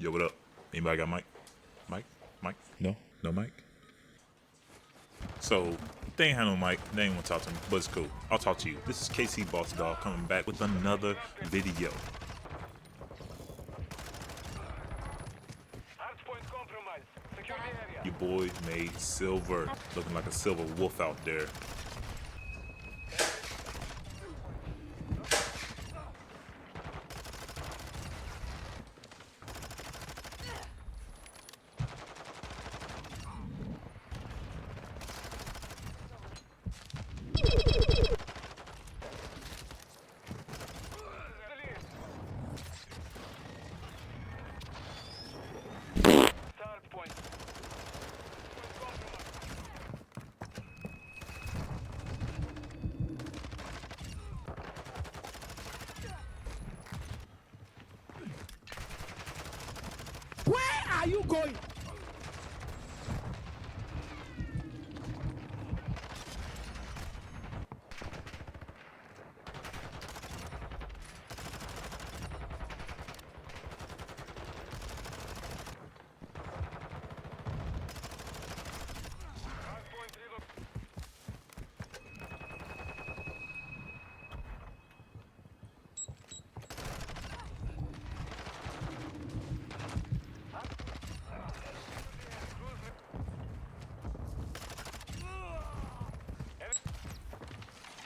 Yo, what up? Anybody got mic? Mic? Mic? No? No mic? So, they ain't have no mic. They ain't want to talk to me, but it's cool. I'll talk to you. This is kcbossdog coming back with another video. Your boy made Silver, looking like a Silver Wolf out there. Where are you going?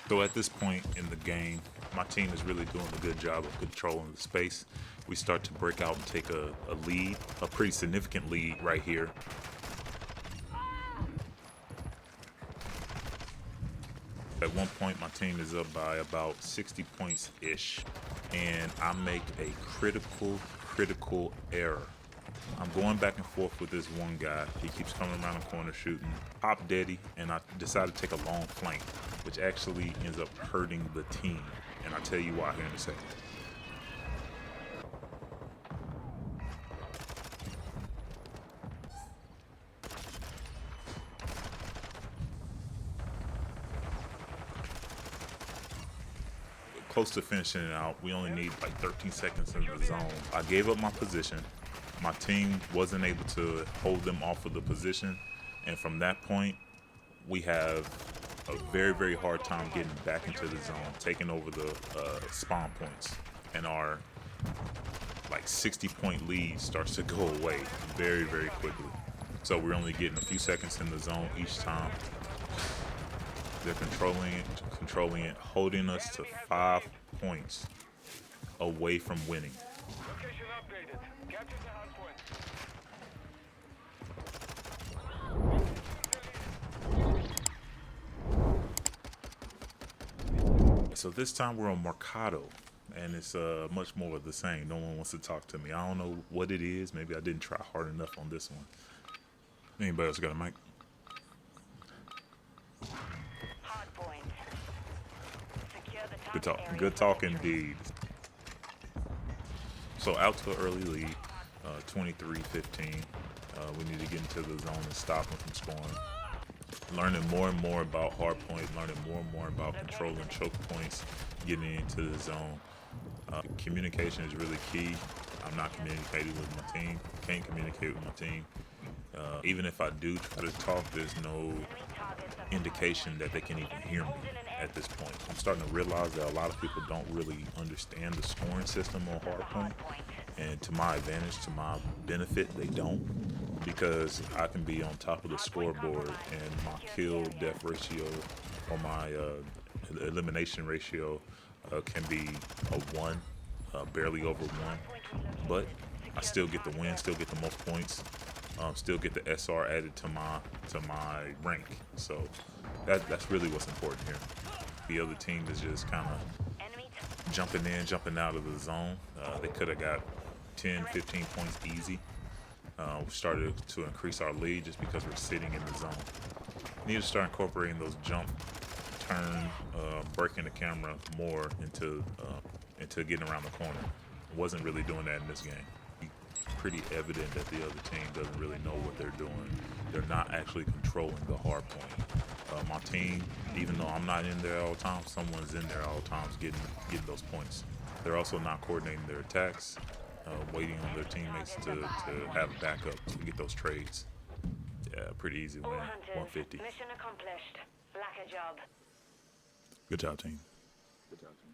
So at this point in the game, my team is really doing a good job of controlling the space. We start to break out and take a lead, a pretty significant lead right here. At one point, my team is up by about 60 points-ish, and I make a critical error. I'm going back and forth with this one guy. He keeps coming around the corner shooting. Pop Daddy, and I decided to take a long flank, which actually ends up hurting the team. And I'll tell you why here in a second. Close to finishing it out. We only need like 13 seconds in the zone. I gave up my position. My team wasn't able to hold them off of the position, and from that point we have a very hard time getting back into the zone, taking over the spawn points, and our like 60-point lead starts to go away very quickly. So we're only getting a few seconds in the zone each time. They're controlling it, holding us to 5 points away from winning. Location updated. Capture the hard point. So this time we're on Mercado, and it's much more of the same. No one wants to talk to me. I don't know what it is. Maybe I didn't try hard enough on this one. Anybody else got a mic? Good talk. Good talk indeed. So out to an early lead, 23-15. We need to get into the zone and stop them from scoring. Learning more and more about hardpoint, learning more and more about controlling choke points, getting into the zone. Communication is really key. I'm not communicating with my team. Can't communicate with my team. Even if I do try to talk, there's no indication that they can even hear me at this point. I'm starting to realize that a lot of people don't really understand the scoring system on hardpoint, and to my advantage, to my benefit, they don't, because I can be on top of the scoreboard and my kill death ratio or my elimination ratio can be a 1, barely over 1, but I still get the win, still get the most points. Still get the SR added to my rank, so that's really what's important here. The other team is just kind of jumping in, jumping out of the zone. They could have got 10, 15 points easy. We started to increase our lead just because we're sitting in the zone. Need to start incorporating those jump, turn, breaking the camera more into getting around the corner. Wasn't really doing that in this game. Pretty evident that the other team doesn't really know what they're doing. They're not actually controlling the hard point. My team, even though I'm not in there all the time, someone's in there all the time getting those points. They're also not coordinating their attacks. waiting on their teammates to have backup to get those trades. Yeah, pretty easy win. All hunters, 150. mission accomplished. Blacker job. Good job, team. Good job, team.